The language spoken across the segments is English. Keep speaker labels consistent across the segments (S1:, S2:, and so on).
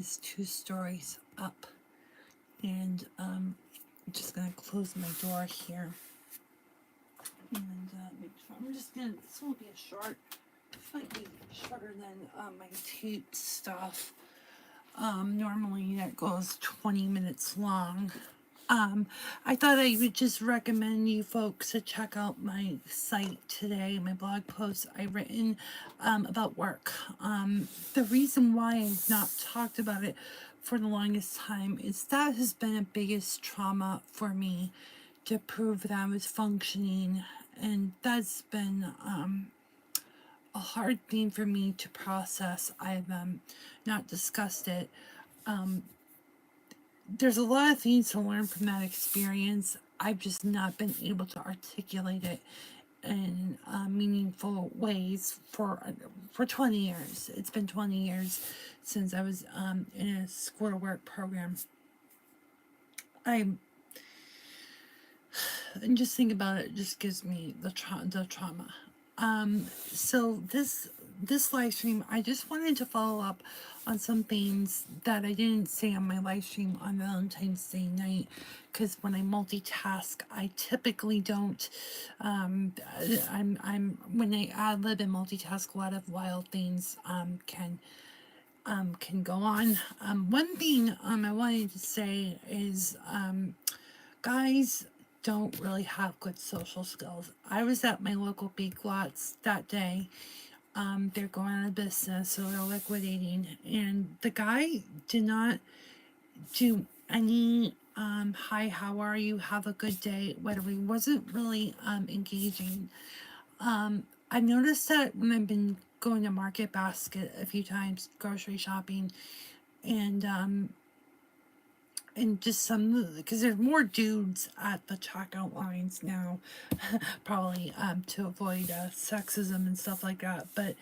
S1: is 2 stories up, and I'm just gonna close my door here. And make sure this will be a short, might be shorter than my toot stuff. Normally that goes 20 minutes long. I thought I would just recommend you folks to check out my site today, my blog post I've written about work. The reason why I've not talked about it for the longest time is that has been a biggest trauma for me, to prove that I was functioning, and that's been a hard thing for me to process. I've not discussed it. There's a lot of things to learn from that experience. I've just not been able to articulate it in meaningful ways for 20 years. It's been 20 years since I was in a school work program. And just think about it, just gives me the trauma. So this live stream, I just wanted to follow up on some things that I didn't say on my live stream on Valentine's Day night, because when I multitask, I typically don't. I'm when I ad lib and multitask, a lot of wild things can go on. One thing I wanted to say is guys don't really have good social skills. I was at my local Big Lots that day. They're going out of business, so they're liquidating. And the guy did not do any hi, how are you, have a good day, whatever. He wasn't really engaging. I've noticed that when I've been going to Market Basket a few times, grocery shopping, and just some, because there's more dudes at the checkout lines now, probably to avoid sexism and stuff like that. But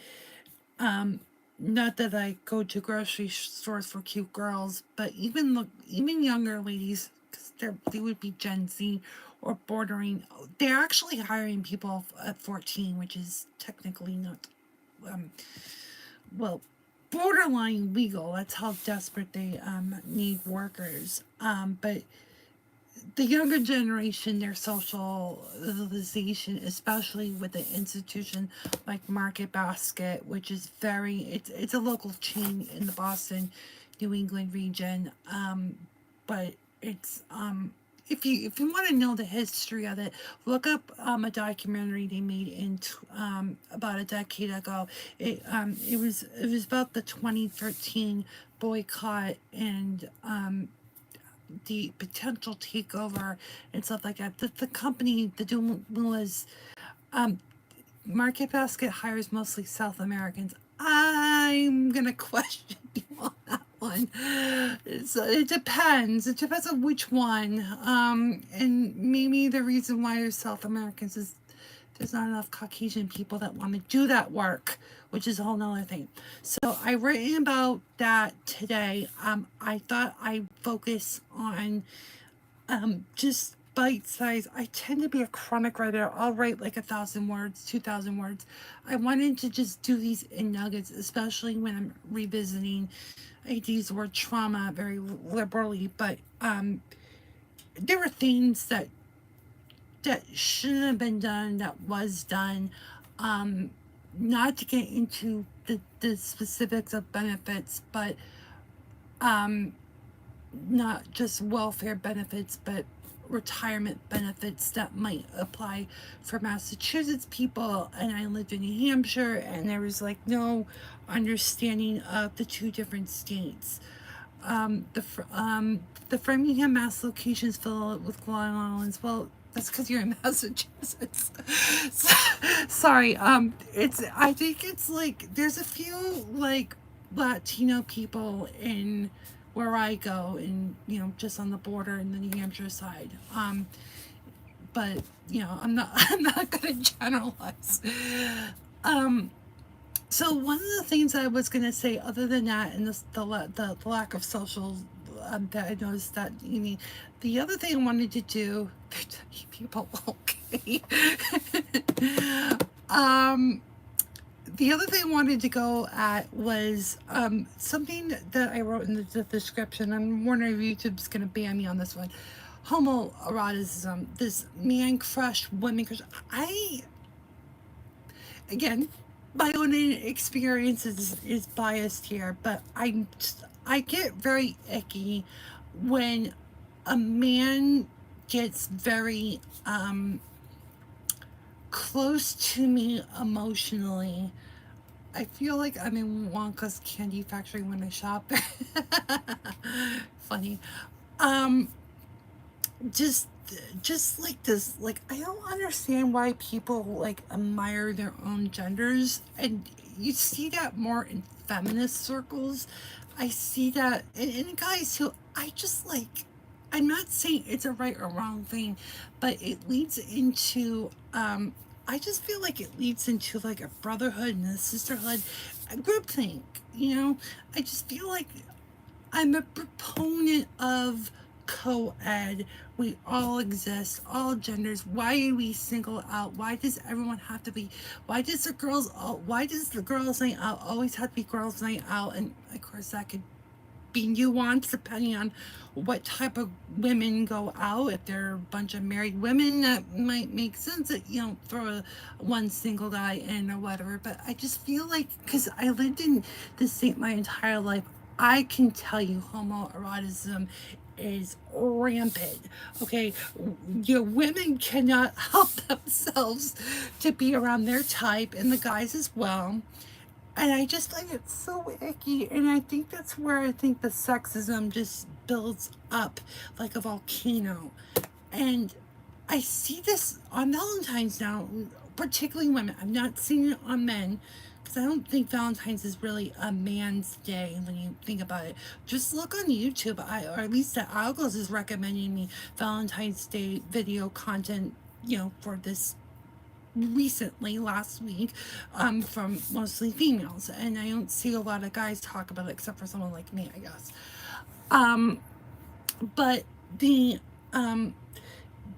S1: not that I go to grocery stores for cute girls, but even younger ladies, because they would be Gen Z or bordering. They're actually hiring people at 14, which is technically not, well, borderline legal. That's how desperate they need workers. But the younger generation, their socialization, especially with an institution like Market Basket, which is it's a local chain in the Boston, New England region. But it's if you want to know the history of it, look up a documentary they made in about a decade ago. It was about the 2013 boycott and the potential takeover and stuff like that. The company, the Doulas, Market Basket hires mostly South Americans. I'm gonna question you on that one. So it depends. It depends on which one. And maybe the reason why there's South Americans is there's not enough Caucasian people that want to do that work, which is a whole nother thing. So I've written about that today. I thought I'd focus on just bite size. I tend to be a chronic writer. I'll write like 1,000 words, 2,000 words. I wanted to just do these in nuggets, especially when I'm revisiting. I use the word trauma very liberally, but there were things that shouldn't have been done, that was done. Not to get into the specifics of benefits, but not just welfare benefits, but retirement benefits that might apply for Massachusetts people. And I lived in New Hampshire, and there was like no understanding of the two different states. The Framingham, Mass locations fill with Long Islands. Well, that's because you're in Massachusetts. Sorry. I think it's like there's a few like Latino people in where I go, and just on the border in the New Hampshire side. But I'm not gonna generalize. So one of the things I was gonna say, other than that, and the lack of social that I noticed that you need. The other thing I wanted to do, people okay. the other thing I wanted to go at was something that I wrote in the description. I'm wondering if YouTube's going to ban me on this one. Homoerotism, this man crush, woman crush. Again, my own experience is biased here, but I get very icky when a man gets very close to me emotionally. I feel like I'm in Wonka's candy factory when I shop. Funny. Um, just just like this, like I don't understand why people like admire their own genders, and you see that more in feminist circles. I see that in guys who I just like. I'm not saying it's a right or wrong thing, but it leads into I just feel like it leads into like a brotherhood and a sisterhood, a groupthink. You know, I just feel like I'm a proponent of co-ed. We all exist, all genders. Why are we single out? Why does everyone have to be? Why does the girls' night out always have to be girls' night out? And of course, that could be nuanced depending on what type of women go out. If they're a bunch of married women, that might make sense that you don't throw one single guy in or whatever. But I just feel like, because I lived in this state my entire life, I can tell you homoerotism is rampant. Okay, your women cannot help themselves to be around their type, and the guys as well. And I just find it so icky. And I think that's where I think the sexism just builds up like a volcano. And I see this on Valentine's now, particularly women. I'm not seeing it on men because I don't think Valentine's is really a man's day when you think about it. Just look on YouTube, or at least the algos is recommending me Valentine's Day video content, for this recently last week, from mostly females, and I don't see a lot of guys talk about it except for someone like me, I guess. um but the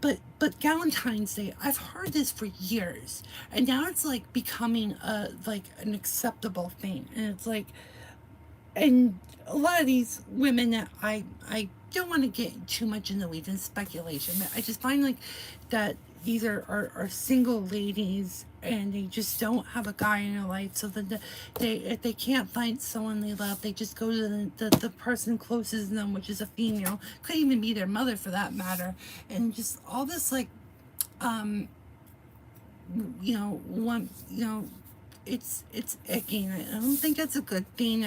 S1: but Galentine's Day, I've heard this for years, and now it's like becoming like an acceptable thing, and it's like, and a lot of these women that I don't want to get too much in the weeds and speculation, but I just find like that these are single ladies, and they just don't have a guy in their life, so that they, if they can't find someone they love, they just go to the person closest to them, which is a female, could even be their mother for that matter, and just all this like one it's icky. I don't think that's a good thing,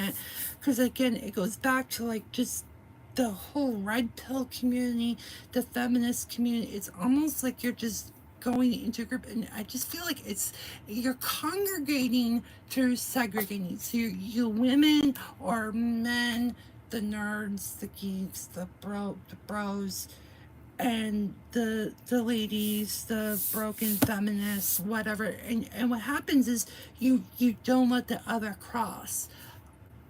S1: because again it goes back to like just the whole red pill community, the feminist community. It's almost like you're just going into a group, and I just feel like you're congregating through segregating. So you women or men, the nerds, the geeks, the bros, and the ladies, the broken feminists, whatever. And what happens is you don't let the other cross.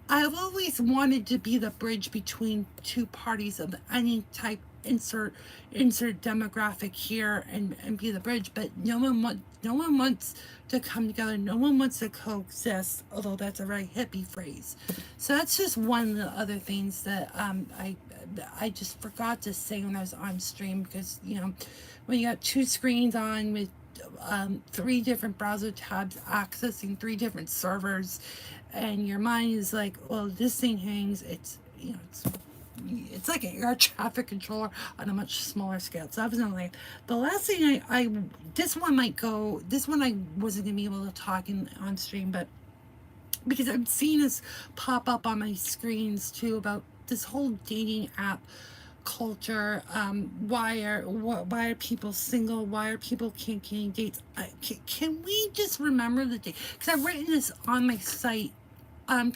S1: I've always wanted to be the bridge between two parties of any type. Insert demographic here, and be the bridge, but no one wants to come together. No one wants to coexist, although that's a very hippie phrase. So that's just one of the other things that I just forgot to say when I was on stream, because when you got two screens on with three different browser tabs accessing three different servers, and your mind is like, well, this thing hangs. It's like an air traffic controller on a much smaller scale. So I was not like, the last thing this one I wasn't gonna be able to talk on stream, but because I'm seeing this pop up on my screens too about this whole dating app culture. Why are people single? Why are people can't getting dates? Can we just remember the date? Because I've written this on my site.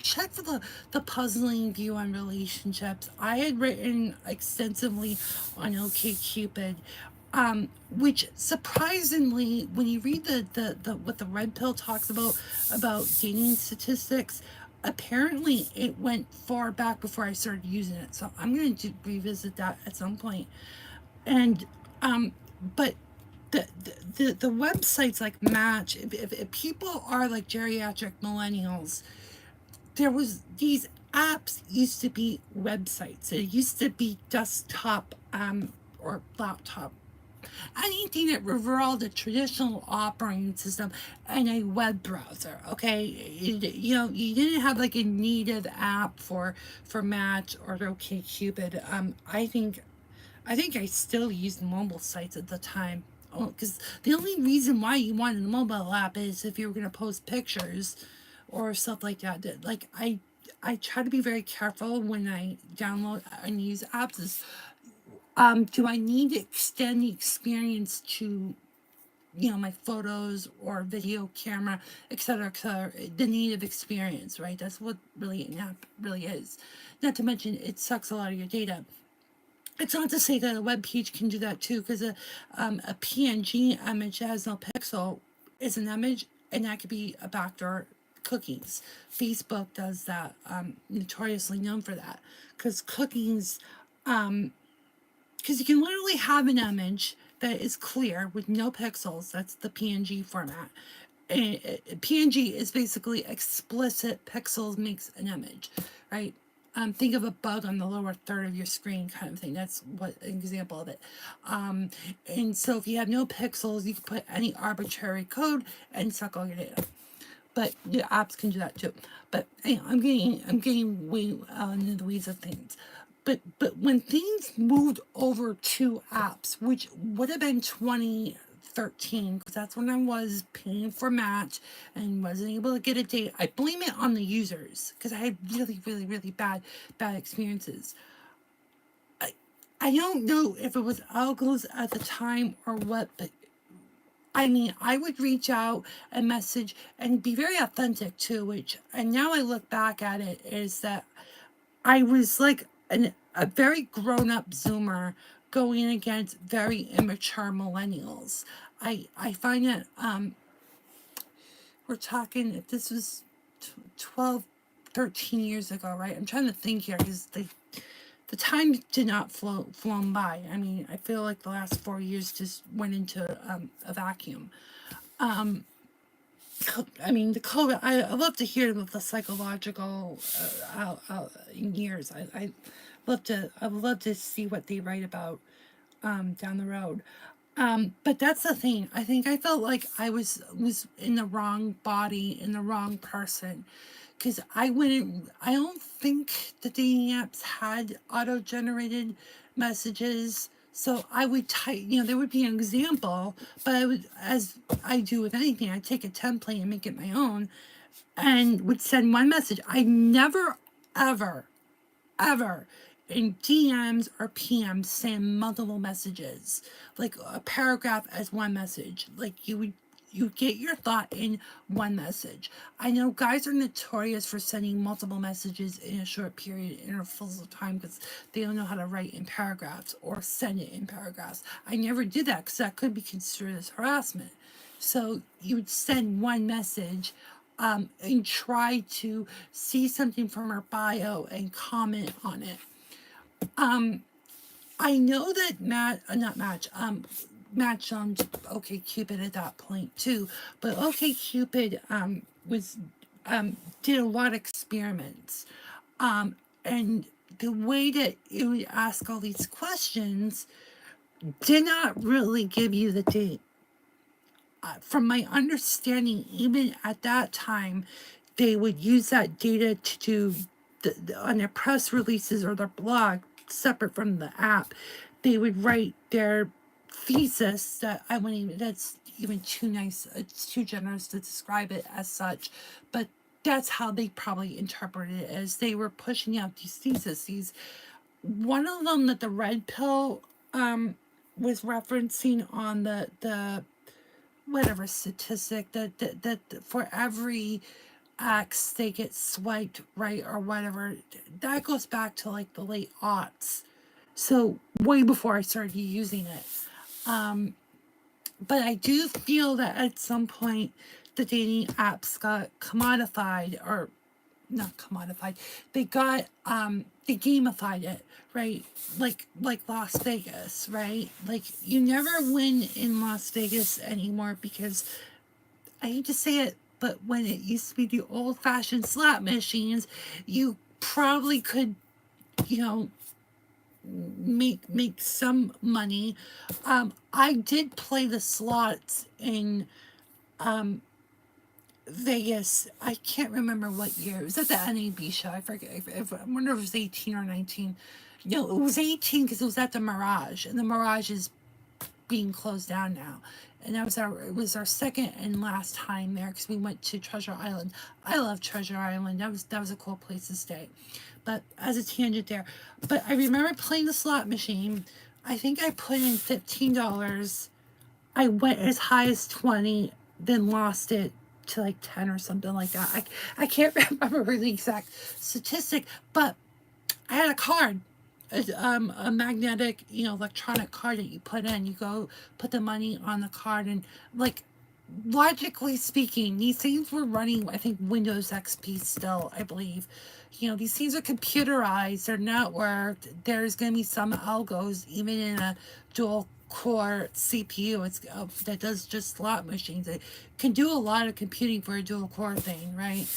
S1: Check for the puzzling view on relationships. I had written extensively on Ok Cupid, which surprisingly, when you read the what the red pill talks about dating statistics, apparently it went far back before I started using it. So I'm going to revisit that at some point. And but the websites like Match, if people are like geriatric millennials, there was these apps used to be websites. It used to be desktop or laptop, anything that revolved a traditional operating system and a web browser. Okay, you didn't have like a native app for Match or OK Cupid. I think I still used mobile sites at the time. Because the only reason why you wanted a mobile app is if you were going to post pictures or stuff like that. Like I try to be very careful when I download and use apps. Is do I need to extend the experience to my photos or video camera, et cetera, the native experience, right? That's what really an app really is. Not to mention it sucks a lot of your data. It's not to say that a web page can do that too, because a PNG image that has no pixel is an image, and that could be a backdoor cookies. Facebook does that, notoriously known for that, because cookies, because you can literally have an image that is clear with no pixels. That's the PNG format. And PNG is basically explicit pixels makes an image, right? Think of a bug on the lower third of your screen kind of thing. That's what an example of it. And so if you have no pixels, you can put any arbitrary code and suck all your data. But the apps can do that too. But anyway, I'm getting way into the weeds of things. But when things moved over to apps, which would have been 2013, because that's when I was paying for Match and wasn't able to get a date. I blame it on the users because I had really, really, really bad experiences. I don't know if it was algos at the time or what, but I mean, I would reach out and message and be very authentic too, and now I look back at it, is that I was like a very grown up Zoomer going against very immature millennials. I find that we're talking, if this was 12, 13 years ago, right? I'm trying to think here because the time did not flown by. I mean, I feel like the last 4 years just went into a vacuum. I mean, the COVID. I love to hear the psychological years. I would love to see what they write about down the road. But that's the thing. I think I felt like I was in the wrong body, in the wrong person, because I wouldn't. I don't think the dating apps had auto-generated messages. So I would type, there would be an example, but I would, as I do with anything, I take a template and make it my own, and would send one message. I never, ever, ever in DMs or PMs send multiple messages, like a paragraph as one message. Like you get your thought in one message. I know guys are notorious for sending multiple messages in a short period intervals of time because they don't know how to write in paragraphs or send it in paragraphs. I never did that because that could be considered as harassment. So you would send one message and try to see something from her bio and comment on it. I know that Match on OK Cupid at that point too, but OK Cupid was did a lot of experiments, and the way that it would ask all these questions did not really give you the date. From my understanding, even at that time, they would use that data to do on their press releases or their blog, separate from the app. They would write their thesis that I wouldn't even, that's even too nice, it's too generous to describe it as such, but that's how they probably interpreted it, as they were pushing out these theses. One of them that the red pill was referencing on the whatever statistic that for every X they get swiped right or whatever, that goes back to like the late aughts, so way before I started using it. But I do feel that at some point the dating apps got commodified, or not commodified. They got they gamified it, right? Like Las Vegas, right? Like you never win in Las Vegas anymore because I hate to say it, but when it used to be the old fashioned slot machines, you probably could, you know, make some money. I did play the slots in Vegas. I can't remember what year. It was at the NAB show. I forget. I wonder if it was 18 or 19. No, it was 18 because it was at the Mirage, and the Mirage is being closed down now. And it was our second and last time there because we went to Treasure Island. I love Treasure Island. That was a cool place to stay. But as a tangent there. But I remember playing the slot machine. I think I put in $15. I went as high as 20, then lost it to like 10 or something like that. I can't remember the exact statistic, but I had a card, a magnetic, electronic card that you put in. You go put the money on the card, and like logically speaking, these things were running, I think, Windows XP still, I believe. These things are computerized, they're networked. There's going to be some algos, even in a dual core CPU. That does just slot machines. It can do a lot of computing for a dual core thing, right?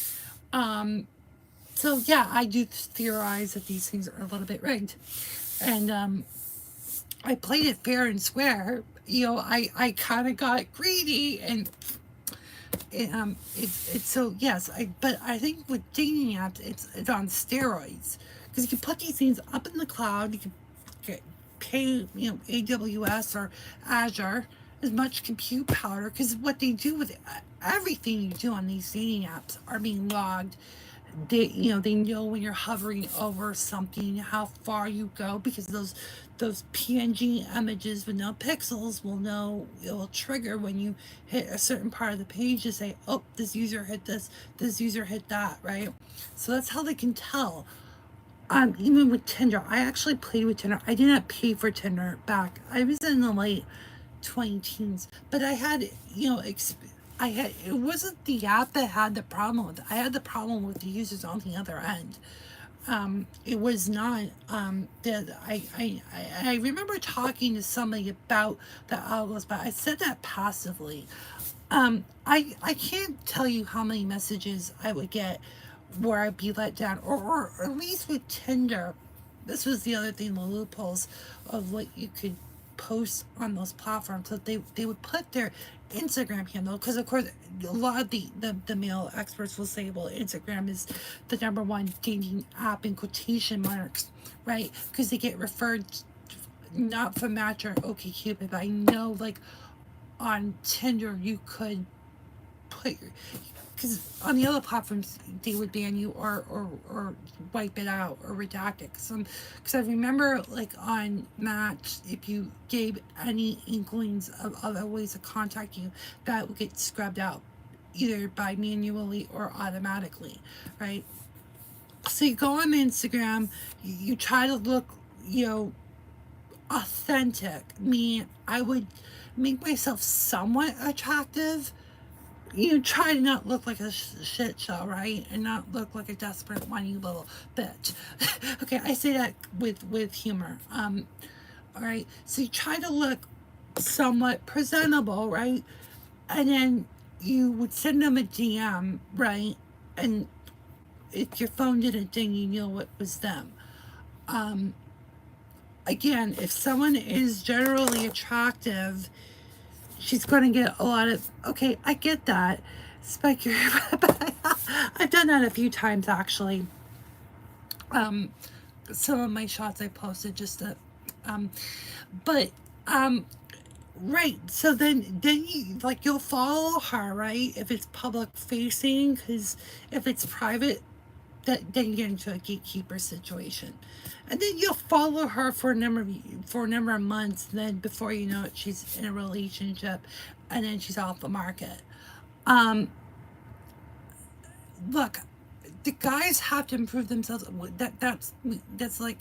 S1: So yeah, I do theorize that these things are a little bit rigged. And I played it fair and square. I kind of got greedy, and it's so yes. But I think with dating apps, it's on steroids because you can put these things up in the cloud. You can pay AWS or Azure as much compute power, because what they do with everything you do on these dating apps are being logged. They know when you're hovering over something how far you go, because those PNG images with no pixels will know, it will trigger when you hit a certain part of the page to say, oh, this user hit this user hit that, right? So that's how they can tell. Even with Tinder, I actually played with Tinder. I did not pay for Tinder back. I was in the late 20 teens, but I had, it wasn't the app that had the problem with it. I had the problem with the users on the other end. It was not that I remember talking to somebody about the algos, but I said that passively. I can't tell you how many messages I would get where I'd be let down, or at least with Tinder. This was the other thing, the loopholes of what you could post on those platforms. So they would put their Instagram handle, because of course a lot of the male experts will say, well, Instagram is the number one dating app in quotation marks, right? Because they get referred not from Match or Ok Cupid, but I know like on Tinder you could put your, because on the other platforms they would ban you or wipe it out or redact it. Because I remember like on Match, if you gave any inklings of other ways to contact you, that would get scrubbed out either by manually or automatically, right? So you go on Instagram, you try to look, authentic. Me, I would make myself somewhat attractive. You try to not look like a shit show, right? And not look like a desperate, whiny little bitch. Okay, I say that with humor. All right. So you try to look somewhat presentable, right? And then you would send them a DM, right? And if your phone didn't ding, you knew it was them. Again, if someone is generally attractive, she's going to get a lot of, okay, I get that. But I've done that a few times, actually. Some of my shots I posted just to, but, right. So then you, like, you'll follow her, right? If it's public facing, because if it's private, then you get into a gatekeeper situation. And then you'll follow her for a number of months, and then before you know it, she's in a relationship, and then she's off the market. Look, the guys have to improve themselves. That's like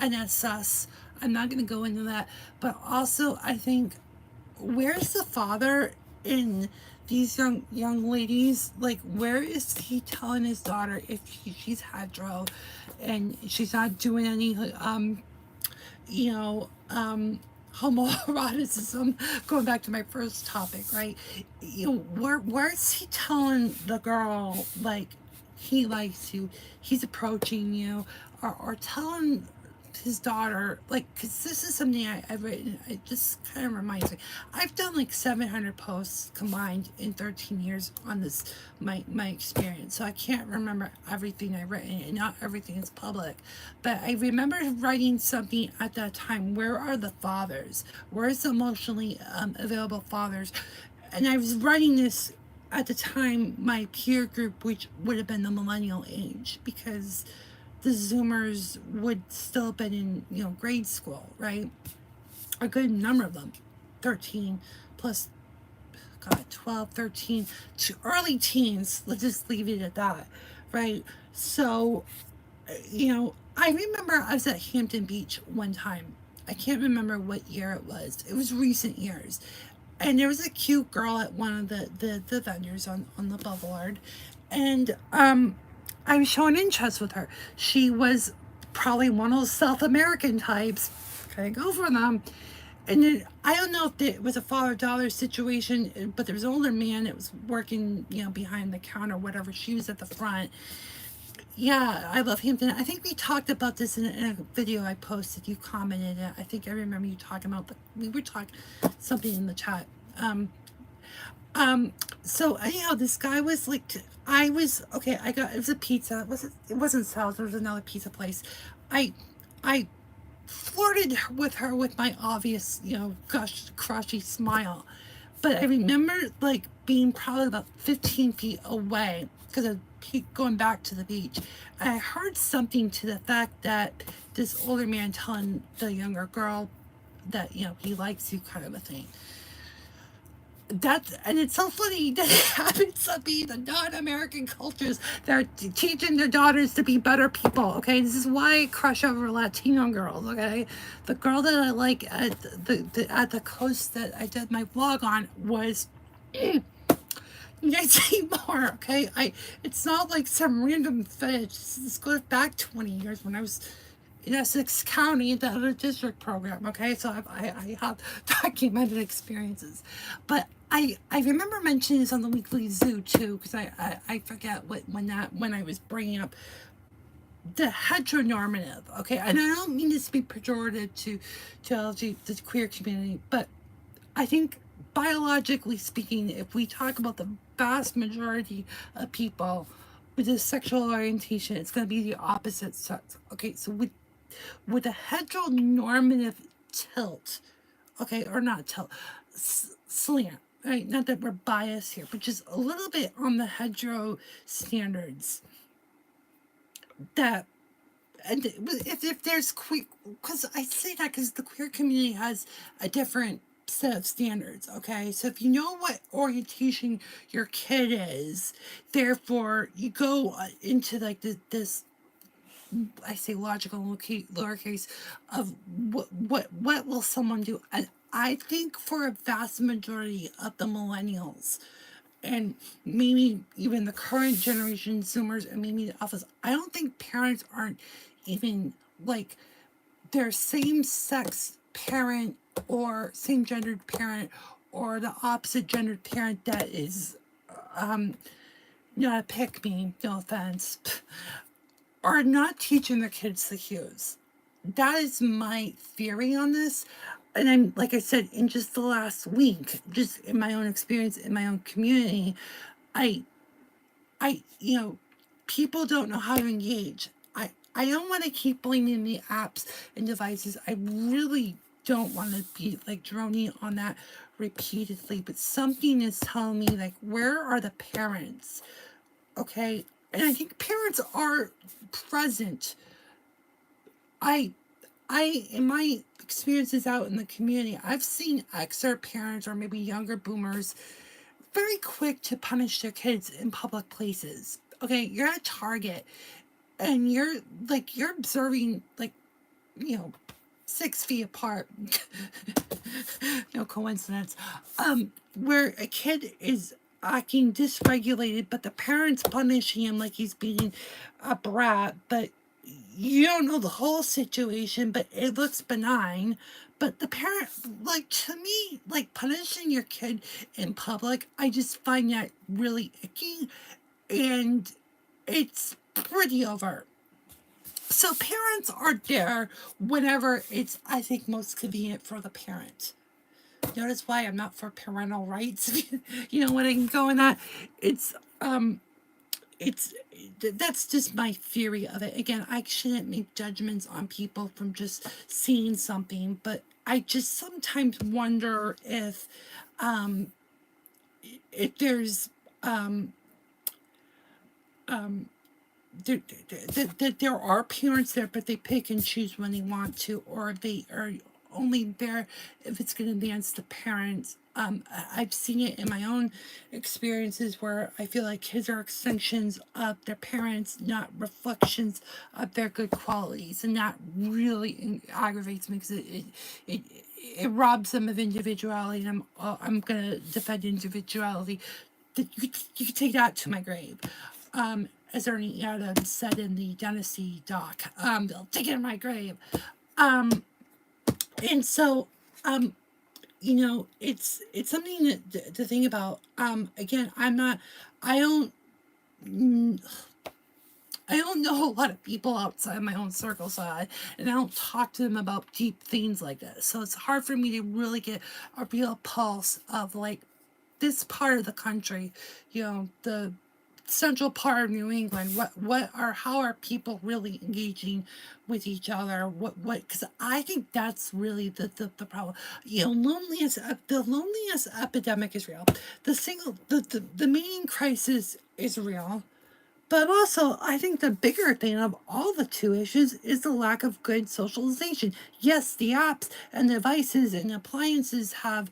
S1: an SS. I'm not going to go into that, but also I think, where's the father in these young ladies, like, where is he telling his daughter if she's hetero and she's not doing any you know, homoeroticism, going back to my first topic, right? You know, where's he telling the girl, like, he likes you, he's approaching you, or telling his daughter, like, because this is something I've written, it just kind of reminds me. I've done like 700 posts combined in 13 years on this, my experience. So I can't remember everything I've written, and not everything is public. But I remember writing something at that time. Where are the fathers? Where's the emotionally available fathers? And I was writing this at the time, my peer group, which would have been the millennial age, because the Zoomers would still have been in, grade school, right? A good number of them, 13 plus, God, 12, 13, to early teens. Let's just leave it at that, right? So, I remember I was at Hampton Beach one time. I can't remember what year it was. It was recent years. And there was a cute girl at one of the vendors on the boulevard. And I was showing interest with her. She was probably one of those South American types. Kind of go for them. And then, I don't know if it was a father-daughter situation, but there was an older man that was working, behind the counter, whatever. She was at the front. Yeah, I love Hampton. I think we talked about this in a video I posted. You commented it. I think I remember you talking about we were talking something in the chat. So anyhow, this guy was like, I was okay. It was a pizza. It wasn't Sal's. It was another pizza place. I flirted with her with my obvious, gush, crushy smile. But I remember, like, being probably about 15 feet away because I was going back to the beach. And I heard something to the fact that this older man telling the younger girl that, he likes you, kind of a thing. And it's so funny that it happens to be the non-American cultures that are teaching their daughters to be better people. Okay, this is why I crush over Latino girls. Okay, the girl that I like at the coast that I did my vlog on was. You guys see more, okay? It's not like some random fetish. This goes back 20 years when I was in Essex County, the other district program, okay? So I have documented experiences. But I remember mentioning this on the Weekly Zoo too, because I forget when I was bringing up the heteronormative, okay? And I don't mean this to be pejorative to the queer community, but I think biologically speaking, if we talk about the vast majority of people with a sexual orientation, it's going to be the opposite sex. Okay, so with a heteronormative tilt, okay, or not tilt, slant, right? Not that we're biased here, but just a little bit on the hetero standards. That, and if there's queer, because I say that because the queer community has a different set of standards, okay? So if you know what orientation your kid is, therefore you go into like this I say logical lowercase of what will someone do. And I think for a vast majority of the millennials, and maybe even the current generation Zoomers, and maybe the alphas, I don't think parents aren't even like their same sex parent or same gendered parent or the opposite gendered parent that is not a pick me, no offense, are not teaching their kids the cues. That is my theory on this. And I'm, like I said, in just the last week, just in my own experience, in my own community, I, people don't know how to engage. I don't want to keep blaming the apps and devices. I really don't want to be like droning on that repeatedly, but something is telling me, like, where are the parents? Okay. And I think parents are present. I in my experiences out in the community, I've seen Xer parents or maybe younger boomers very quick to punish their kids in public places. Okay, you're at Target and you're observing, like, 6 feet apart. No coincidence. Where a kid is acting dysregulated, but the parents punishing him like he's being a brat, but you don't know the whole situation, but it looks benign. But the parent, like, to me, like, punishing your kid in public, I just find that really icky, and it's pretty overt. So parents are there whenever it's, I think, most convenient for the parent. Notice why I'm not for parental rights. You know what I can go in that. It's it's that's just my theory of it. Again, I shouldn't make judgments on people from just seeing something, but I just sometimes wonder if there's that there are parents there, but they pick and choose when they want to, or they are only there if it's going to advance the parents. I've seen it in my own experiences where I feel like kids are extensions of their parents, not reflections of their good qualities, and that really aggravates me because it, it robs them of individuality. And I'm gonna defend individuality. You could take that to my grave. As Ernie Adams said in the Dynasty doc, they'll take it in my grave. And so, you know, it's something to think about. Again, I don't, I don't know a lot of people outside my own circle, and I don't talk to them about deep things like this. So it's hard for me to really get a real pulse of like this part of the country, you know, the central part of New England. How are people really engaging with each other? Because I think that's really the problem. You know, the loneliness epidemic is real. The main crisis is real. But also, I think the bigger thing of all the two issues is the lack of good socialization. Yes, the apps and devices and appliances have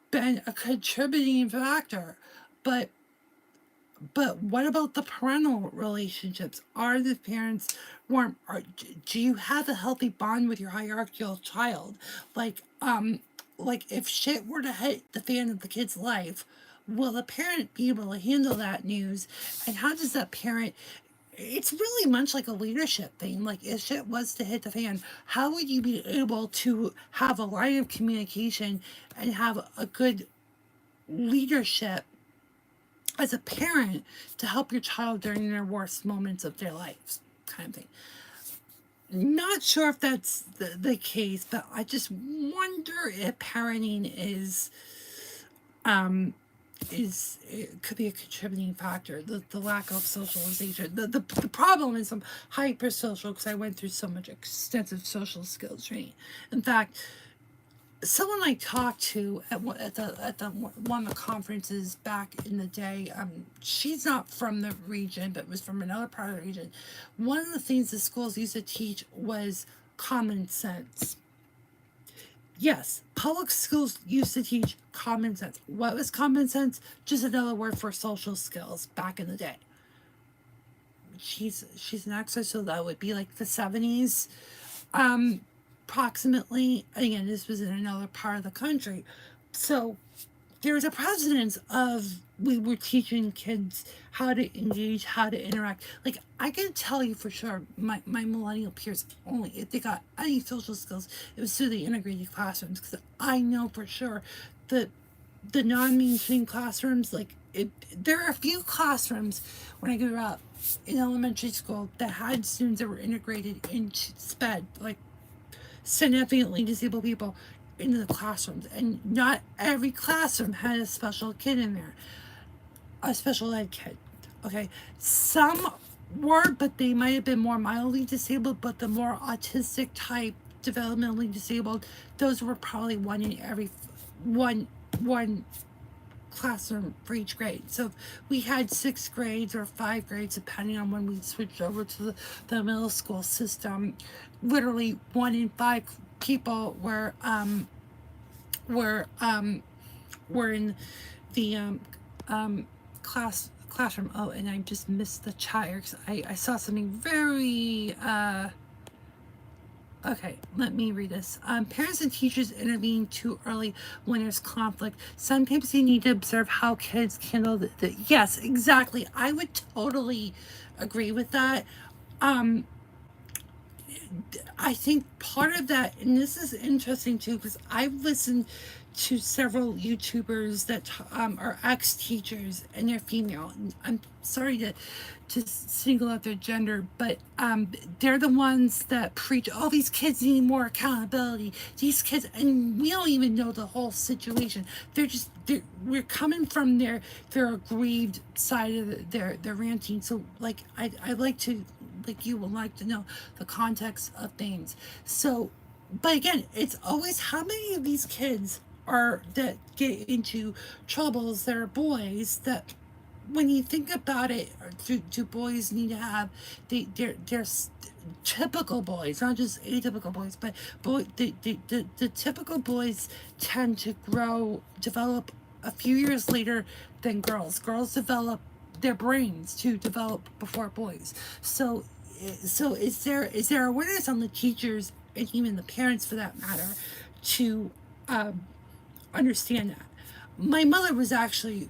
S1: been a contributing factor, but what about the parental relationships? Are the parents warm? Do you have a healthy bond with your hierarchical child? Like if shit were to hit the fan of the kid's life, will the parent be able to handle that news? And how does that parent? It's really much like a leadership thing. Like if shit was to hit the fan, how would you be able to have a line of communication and have a good leadership as a parent to help your child during their worst moments of their lives, kind of thing? Not sure if that's the case, but I just wonder if parenting it could be a contributing factor. The lack of socialization. The problem is I'm hyper social because I went through so much extensive social skills training. In fact, someone I talked to at one of the conferences back in the day, she's not from the region, but was from another part of the region. One of the things the schools used to teach was common sense. Yes, public schools used to teach common sense. What was common sense? Just another word for social skills back in the day. She's an actress, so that would be like the 70s. Approximately. Again, this was in another part of the country. So there's a precedence of we were teaching kids how to engage, how to interact. Like I can tell you for sure, my millennial peers, only if they got any social skills, it was through the integrated classrooms. Because I know for sure that the non-mainstream classrooms, there are a few classrooms when I grew up in elementary school that had students that were integrated into SPED, like significantly disabled people, into the classrooms, and not every classroom had a special kid in there, a special ed kid. Okay, some were, but they might have been more mildly disabled. But the more autistic type, developmentally disabled, those were probably one in every one classroom for each grade. So we had 6 grades or 5 grades, depending on when we switched over to the middle school system. Literally 1 in 5 people were in the classroom. Oh, and I just missed the chat because I saw something very Okay, let me read this. Parents and teachers intervene too early when there's conflict. Sometimes you need to observe how kids handle the yes, exactly. I would totally agree with that. Um, I think part of that, and this is interesting too, because I've listened to several YouTubers that are ex teachers and they're female. And I'm sorry to single out their gender, but they're the ones that preach, oh, these kids need more accountability. These kids, and we don't even know the whole situation. We're coming from their aggrieved side of their ranting. So, like, I like to, like you would like to know the context of things. So, but again, it's always how many of these kids are that get into troubles that are boys that when you think about it, do boys need to have they're typical boys, not just atypical boys, but the typical boys tend to develop a few years later than girls. Girls develop their brains to develop before boys. So is there awareness on the teachers and even the parents for that matter to understand that? My mother was actually,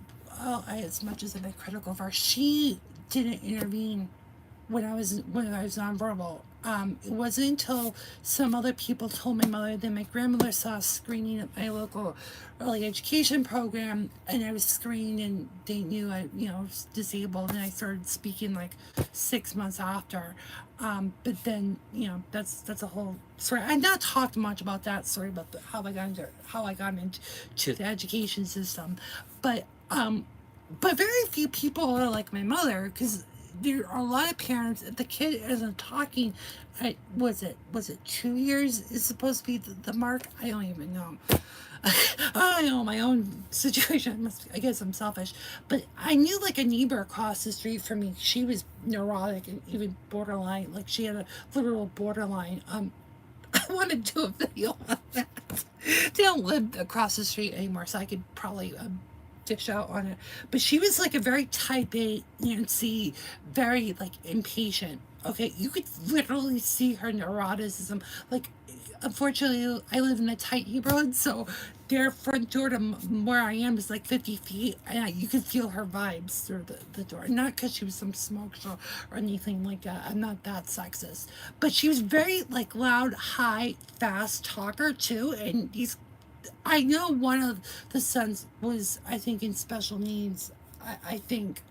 S1: as much as I've been critical of her, she didn't intervene when I was nonverbal. It wasn't until some other people told my mother that my grandmother saw a screening at my local early education program, and I was screened, and they knew I, was disabled, and I started speaking like 6 months after. But then, that's a whole story. I've not talked much about that story, about how I got into the education system, but very few people are like my mother because there are a lot of parents. If the kid isn't talking, was it 2 years is supposed to be the mark? I don't even know. I don't know my own situation. I guess I'm selfish, but I knew like a neighbor across the street from me. She was neurotic and even borderline. Like she had a literal borderline. I want to do a video on that. They don't live across the street anymore, so I could probably dish out on it. But she was like a very type A Nancy, very like impatient. Okay, you could literally see her neuroticism. Like, unfortunately, I live in a tight neighborhood, so their front door to where I am is like 50 feet, and you could feel her vibes through the door. Not because she was some smoke show or anything like that. I'm not that sexist. But she was very like loud, high, fast talker too, and I know one of the sons was, I think, in special needs. I think.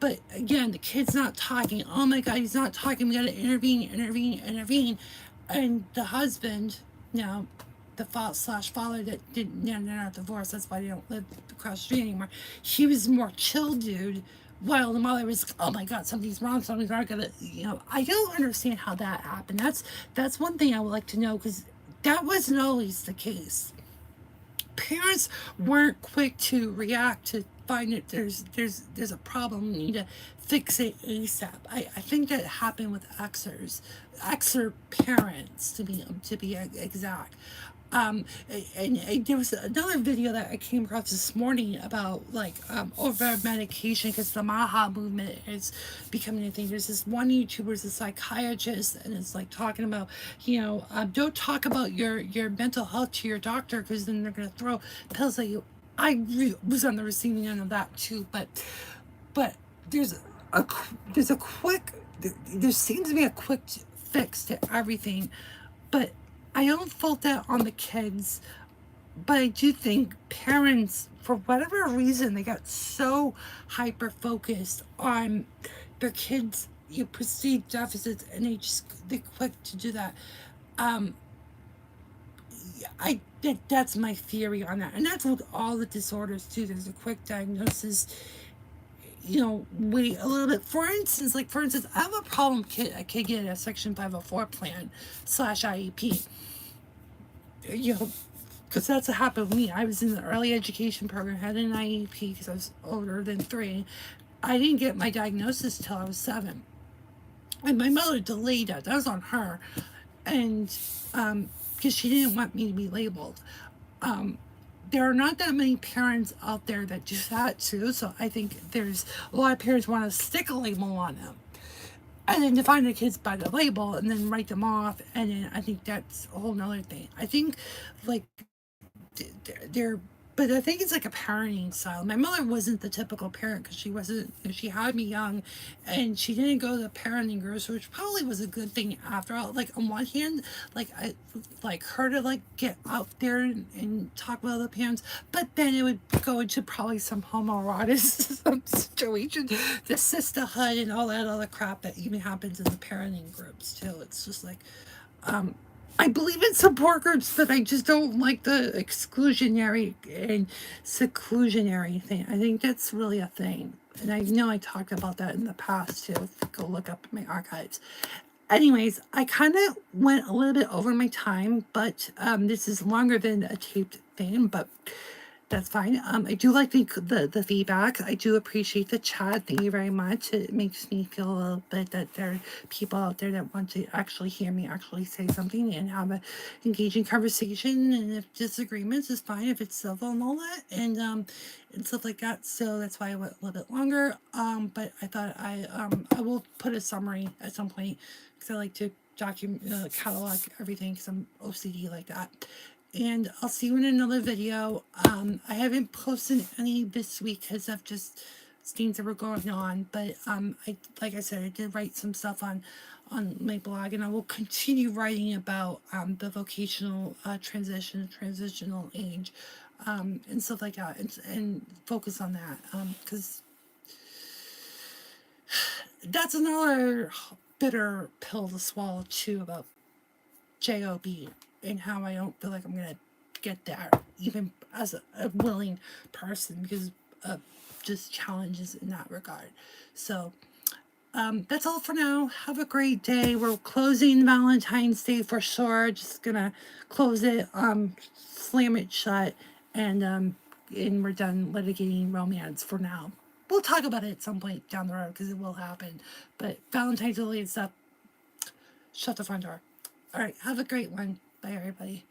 S1: But again, the kid's not talking. Oh my God, he's not talking. We got to intervene. And the husband, now, the father that didn't, they're not divorced. That's why they don't live across the street anymore. He was more chill, dude. While the mother was, oh my God, something's wrong. I don't understand how that happened. That's one thing I would like to know because that wasn't always the case. Parents weren't quick to react to find that there's a problem. We need to fix it ASAP. I think that happened with Xer parents to be exact. And there was another video that I came across this morning about like over medication because the Maha movement is becoming a thing. There's this one YouTuber, who's a psychiatrist, and it's like talking about don't talk about your mental health to your doctor because then they're gonna throw pills at you. Was on the receiving end of that too, but there's a quick there seems to be a quick fix to everything, but I don't fault that on the kids, but I do think parents, for whatever reason, they got so hyper focused on their kids' perceived deficits, and they're quick to do that. Um, I think that's my theory on that, and that's with all the disorders too. There's a quick diagnosis. Wait a little bit. For instance, I have a problem. A kid get a Section 504 plan / IEP. Because that's what happened with me. I was in the early education program, had an IEP because I was older than 3. I didn't get my diagnosis till I was 7. And my mother delayed that. That was on her. And because she didn't want me to be labeled. There are not that many parents out there that do that too. So I think there's a lot of parents want to stick a label on them. and then define the kids by the label and then write them off, and then I think that's a whole nother thing. I think like they're but I think it's like a parenting style. My mother wasn't the typical parent because she wasn't. She had me young, and she didn't go to the parenting groups, which probably was a good thing after all. Like on one hand, like I like her to like get out there and talk with other parents, but then it would go into probably some homoeroticism situation, the sisterhood, and all that other crap that even happens in the parenting groups too. It's just like I believe in support groups, but I just don't like the exclusionary and seclusionary thing. I think that's really a thing. And I know I talked about that in the past too. Go look up my archives. Anyways, I kind of went a little bit over my time, but this is longer than a taped thing, but that's fine. I do like the feedback. I do appreciate the chat. Thank you very much. It makes me feel a little bit that there are people out there that want to actually hear me actually say something and have a engaging conversation. And if disagreements is fine, if it's civil and all that, and stuff like that. So that's why I went a little bit longer. But I thought I will put a summary at some point because I like to document catalog everything because I'm OCD like that. And I'll see you in another video. I haven't posted any this week because of just things that were going on. But like I said, I did write some stuff on my blog, and I will continue writing about the vocational transitional age, and stuff like that, and focus on that because that's another bitter pill to swallow too about job and how I don't feel like I'm gonna get there even as a willing person because of just challenges in that regard. So that's all for now. Have a great day. We're closing Valentine's Day for sure. Just gonna close it, slam it shut, and we're done litigating romance for now. We'll talk about it at some point down the road because it will happen. But Valentine's related stuff, shut the front door. All right, have a great one. Bye, everybody.